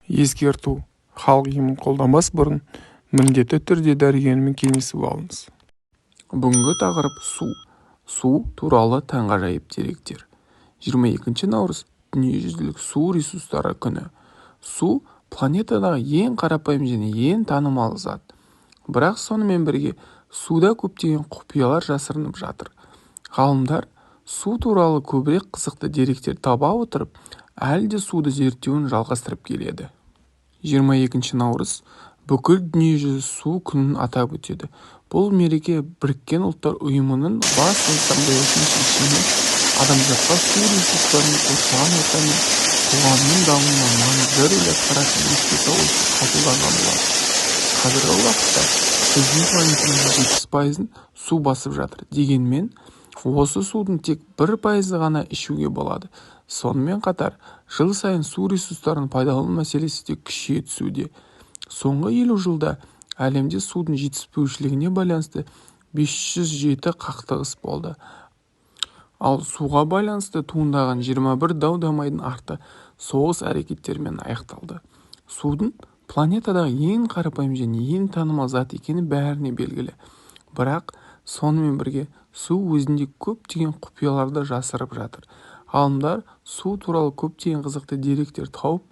Ескерту: халық емін қолданбас бұрын міндетті түрде дәрігермен кеңесіп алыңыз. Бүгінгі тақырып су. Су туралы таңғажайып деректер. 22 наурыз дүниежүзілік су ресурстары күні. Су планетадағы ең қарапайым және ең танымал зат. Бірақ сонымен бірге суда көптеген құпиялар жасырынып жатыр. Ғалымдар су туралы көбірек қызықты деректер таба отырып, әлі де суды зерттеуін жалғастырып келеді. 22 наурыз бүкіл дүниежүзі су күнін атап өтеді. Бұл мереке Біріккен ұлттар ұйымының бас ассамблеясының шешімімен адамзатқа су ресурстарын қоршаған орта мен қоғамның дамуына маңызды рөл атқаратын еске салу үшін қабылданған болатын. Қазіргі уақытта біздің планетамыздың 70%-ын су басып жатыр. Дегенмен, осы судың тек 1% ғана ішуге болады. Сонымен қатар, жыл сайын су ресурстарын пайдалану мәселесі де күшейе түсуде. Соңғы 50 жылда әлемде судың жетіспеушілігіне байланысты 507 қақтығыс болды. Ал суға байланысты туындаған 21 дау-дамайдың арты соғыс әрекеттерімен аяқталды. Судың планетадағы ең қарапайым және ең танымал зат екені бәріне белгілі. Бірақ сонымен бірге су өзінде көптеген құпияларды жасырып жатыр. Ғалымдар су туралы көптеген қызықты деректер тауып,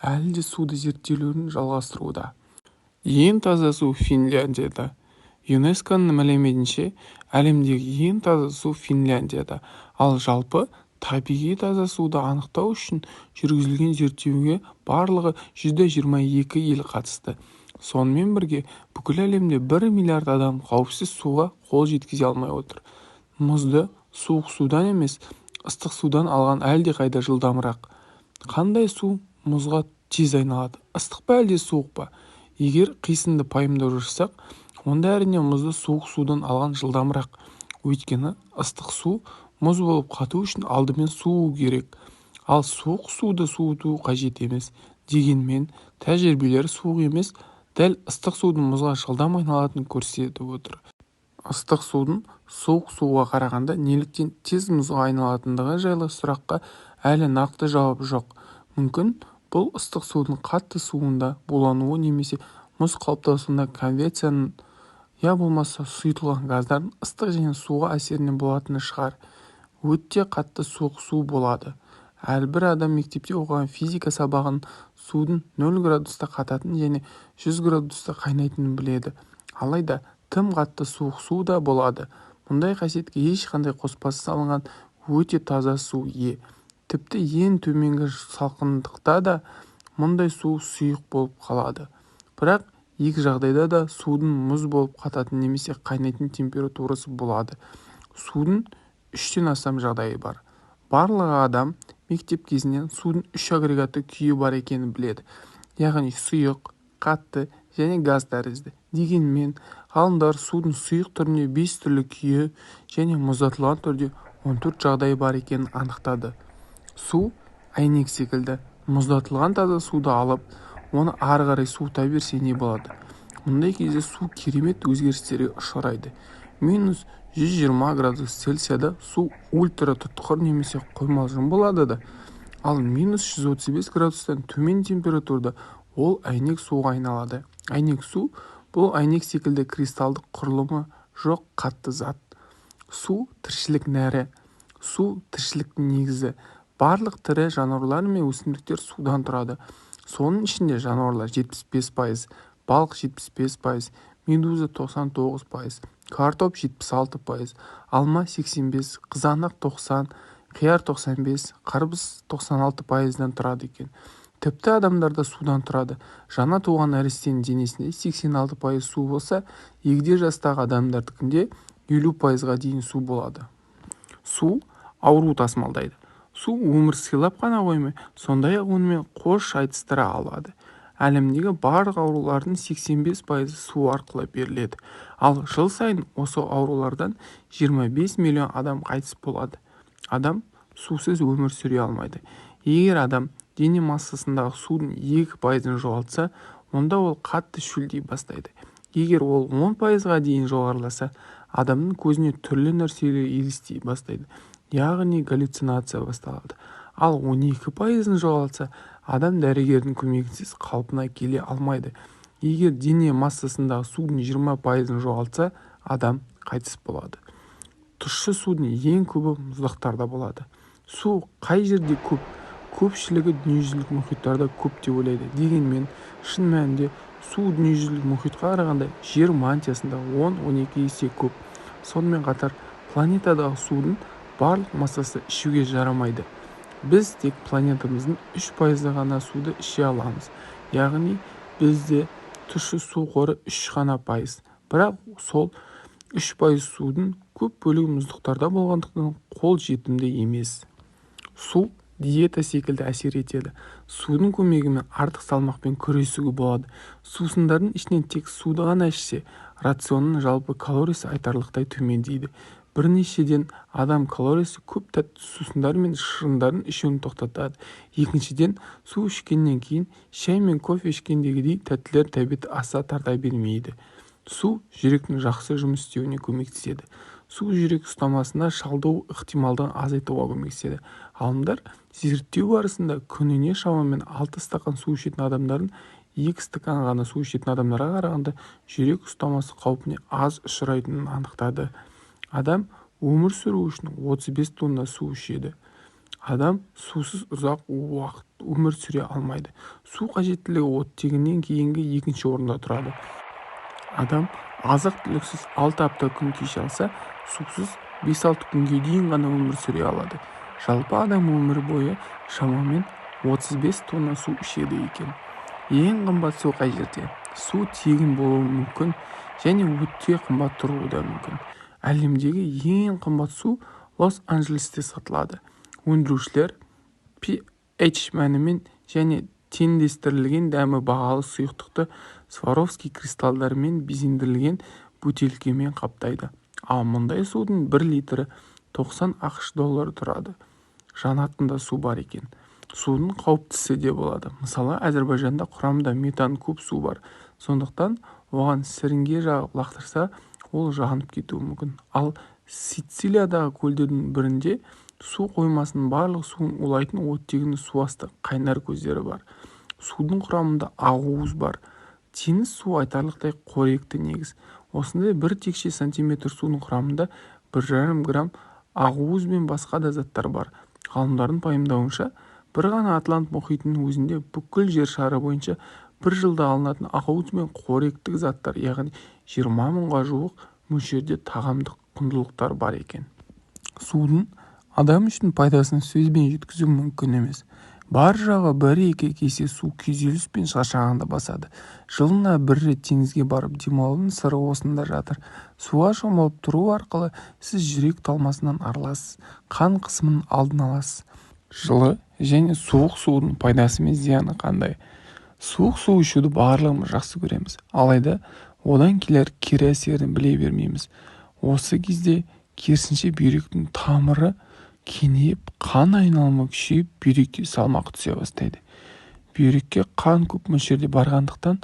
әлі де суды зерттеулерін жалғастыруда. Ең таза су Финляндияда. ЮНЕСКОның мәліметінше, әлемдегі ең таза су Финляндияда. Ал жалпы табиғи таза суды анықтау үшін жүргізілген зерттеуге барлығы 122 ел қатысты. Сонымен бірге бүкіл әлемде 1 миллиард адам қауіпсіз суға қол жеткізе алмай отыр. Мұзды суық судан емес, ыстық судан алған әлде қайда жылдамырақ. Қандай су мұзға тез айналады? Ыстық па әлде суық па? Егер қисынды пайымдау жасасақ, онда әрине мұзды суық судан алған жылдамырақ. Өйткені ыстық су мұз болып қату үшін алдымен суы керек. Ал суық суды суыту қажет емес. Дегенмен, тәжірибелер суық емес, дәл ыстық судың мұзға жылдам айналатынын көрсетіп отыр. Ыстық судың суық суға қарағанда неліктен тез мұзға айналатындығы жайлы сұраққа әлі нақты жауап жоқ. Мүмкін бұл ыстық судың қатты суында булануы немесе мұз қалыптасуында конвекцияның, я болмаса сұйытылған газдардың ыстық және суға әсерінен болатыны шығар. Өте қатты суық су болады. Әрбір адам мектепте оқыған физика сабағын судың 0 градуста қататын және 100 градуста қайнайтынын біледі. Алайда тым қатты суық су да болады. Мұндай қасиетке ешқандай қоспасы салынған өте таза су ие. Тіпті ең төменгі салқындықта да мұндай су сұйық болып қалады. Бірақ екі жағдайда да судың мұз болып қататын немесе қайнайтын температурасы болады. Судың 3-тен астам жағдайы бар. Барлығы адам мектеп кезінен судың 3 агрегатты күйі бар екенін біледі. Яғни сұйық, қатты және газ тәрізді. Дегенмен, ғалымдар судың сұйық түрінде 5 түрлі күйі және мұздатылған түрде 14 жағдай бар екенін анықтады. Су әйнек секілді. Мұздатылған таза суды алып, оны ары қарай суыта берсе не болады? Мұндай кезде су керемет өзгерістерге ұшырайды. Минус 120 градус Цельсияда су ультра тұтқыр немесе қоймалжың болады да. Ал минус 135 градустан төмен температурада ол әйнек суға айналады. Әйнек су бұл әйнек секілді кристалдық құрылымы жоқ қатты зат. Су тіршілік нәрі. Су тіршіліктің негізі. Барлық тірі жануарлар мен өсімдіктер судан тұрады. Соның ішінде жануарлар 75%, балық 75%, медуза 99%, картоп 76%, алма 85%, қызанақ 90%, қияр 95%, қарбыз 96%-дан тұрады екен. Тіпті адамдарда судан тұрады. Жаңа туған нәрестенің денесінде 86% су болса, егде жастағы адамдардікінде 50%-ға дейін су болады. Су ауру тасымалдайды. Су өмір сыйлап қана қоймай, сондай-ақ онымен қош айтыстыра алады. Әлемдегі барлық аурулардың 85% су арқылы беріледі. Ал жыл сайын осы аурулардан 25 миллион адам қайтыс болады. Адам сусыз өмір сүре алмайды. Егер адам дене массасындағы судың 2%-ын жоғалтса, онда ол қатты шөлдей бастайды. Егер ол 10%-ға дейін жоғарыласа, адамның көзіне түрлі нәрселер елестей бастайды. Яғни галлюцинация басталады. Ал 12%-ын жоғалтса, Адам дәрігердің көмегінсіз қалпына келе алмайды. Егер дене массасындағы судың 20% жоғалтса, адам қайтыс болады. Тұщы судың ең көбі мұздақтарда болады. Су қай жерде көп? Көпшілігі дүниежүзілік мұхиттарда көп деп ойлайды. Дегенмен, шын мәнінде су дүниежүзілік мұхитқа қарағанда жер мантиясында 10-12 есе көп. Сонымен қатар планетадағы судың барлық массасы ішуге жарамайды. Біз тек планетамыздың 3% ғана суды іше аламыз. Яғни бізде тұщы су қоры 3 ғана пайыз. Бірақ сол 3% судың көп бөлігі мұздықтарда болғандықтан қол жетімді емес. Су диета секілді әсер етеді. Судың көмегімен артық салмақпен күресуге болады. Сусындардың ішінен тек суды ғана ішсе, рационның жалпы калориясы айтарлықтай төмендейді. Біріншіден, адам калориясы көп тәтті сусындар мен шырындардың ішуін тоқтатады. Екіншіден, су ішкеннен кейін шай мен кофе ішкендегідей тәттілер тәбеті аса тарта бермейді. Су жүректің жақсы жұмыс істеуіне көмектеседі. Су жүрек ұстамасына шалдығу ықтималдығын азайтуға көмектеседі. Ғалымдар зерттеу барысында күніне шамамен 6 стакан су ішетін адамдардың 2 стакан ғана су ішетін адамдарға қарағанда жүрек ұстамасы қаупіне аз ұшырайтынын анықтады. Адам өмір сүру үшін 35 тонна су ішеді. Адам сусыз ұзақ уақыт өмір сүре алмайды. Су қажеттілігі оттегінен кейінгі екінші орында тұрады. Адам азық-түліксіз 6 апта күн кеше алса, сусыз 5-6 күнге дейін ғана өмір сүре алады. Жалпы адам өмір бойы шамамен 35 тонна су ішеді екен. Ең қымбат су қай жерде? Су тегін болуы мүмкін және өте қымбат тұруы да мүмкін. Әлемдегі ең қымбат су Лос-Анджелесте сатылады. Өндірушілер pH мәнімен және теңдестірілген дәмі бағалы сұйықтықты Сваровский кристалдармен безендірілген бөтелкемен қаптайды. Ал мұндай судың 1 литрі 90 ақш доллары тұрады. Жанатында су бар екен. Судың қауіптісі де болады. Мысалы, Әзербайжанда құрамында метан көп су бар. Сондықтан оған сіріңке жағып лақтырса, ол жанып кетуі мүмкін. Ал Сицилиядағы көлдердің бірінде су қоймасының барлық суын улайтын оттегін суасты қайнар көздері бар. Судың құрамында ақуыз бар. Теңіз су айтарлықтай қоректі негіз. Осындай 1 текше сантиметр судың құрамында 1,5 грамм ақуыз бен басқа да заттар бар. Ғалымдардың пайымдауынша, бір ғана Атлант мұхитының өзінде бүкіл жер шары бойынша 1 жылда алынатын ақуыз бен қоректік заттар, яғни 20 мыңға жуық мөлшерде тағамдық құндылықтар бар екен. Судың адам үшін пайдасын сөзбен жеткізу мүмкін емес. Бар жағы 1-2 кесе су күйзеліс пен шаршағанды басады. Жылына 1 рет теңізге барып демалудың сыры осында жатыр. Суға шомылып тұру арқылы сіз жүрек талмасынан арыласыз, қан қысымын алдын аласыз. Жылы және суық судың пайдасы мен зияны қандай? Суық су ішуді барлығымыз жақсы көреміз. Алайда одан келер кері әсерін біле бермейміз. Осы кезде керісінше бүйректің тамыры кеңейіп, қан айналымы күшейіп, бүйрекке салмақ түсе бастайды. Бүйрекке қан көп мөлшерде барғандықтан,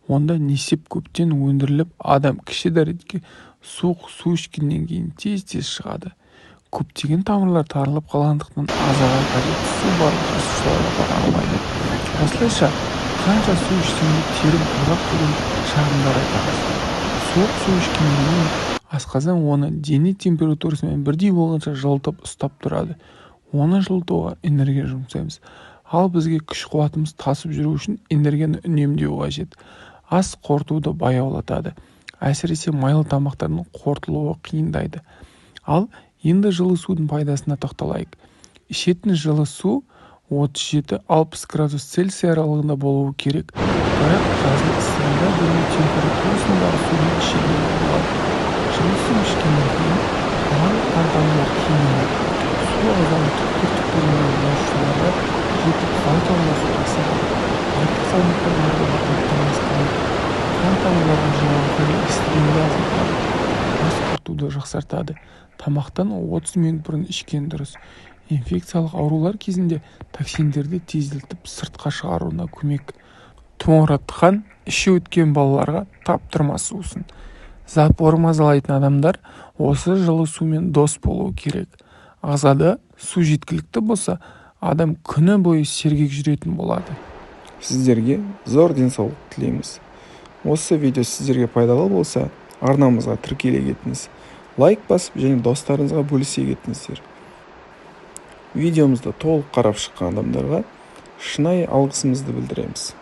онда несеп көптен өндіріліп, адам кіші дәретке суық су ішкеннен кейін тез-тез шығады. Көптеген тамырлар тарылып қалғандықтан азаға қажетті су барлық жасушаларға бара алмайды. Осылайша, қанша су ішсең де тері құрғақ деген шағымдар айтады. Суық су ішкеннен кейін асқазан оны дене температурасымен бірдей болғанша жылытып ұстап тұрады. Оны жылытуға энергия жұмсаймыз. Ал бізге күш-қуатымыз тасып жүру үшін энергияны үнемдеу қажет. Ас қорытуды баяулатады. Әсіресе майлы тамақтардың қорытылуы қиындайды. Ал енді жылы судың пайдасына тоқталайық. Ішетін жылы су 37-60 градус Цельсий аралығында болуы керек. Бірақ жазғы ыстығында бөлме температурасындағы судың ішуге болады. Жылы су ішкеннен кейін барлық органдар кеңейеді. Су ағзаның түкпір-түкпірінен жолаушыларға жетіп қант алмасу жасалады. Артық салмақтарды қамтамасыз қан тамырларға жиналған эстрогенді азайтады. Ас қорытуды жақсартады. Тамақтан 30 минут бұрын ішкен дұрыс. Инфекциялық аурулар кезінде токсиндерді тездетіп сыртқа шығаруына көмек. Тұмауратқан іші өткен балаларға таптырмас сусын. Запор мазалайтын адамдар осы жылы сумен дос болуы керек. Ағзада су жеткілікті болса, адам күні бойы сергек жүретін болады. Сіздерге зор денсаулық тілейміз. Осы видео сіздерге пайдалы болса, арнамызға тіркеле кетіңіз. Лайк басып және достарыңызға бөлісе кетіңіздер. Видеомызды толық қарап шыққан адамдарға шынайы алғысымызды білдіреміз.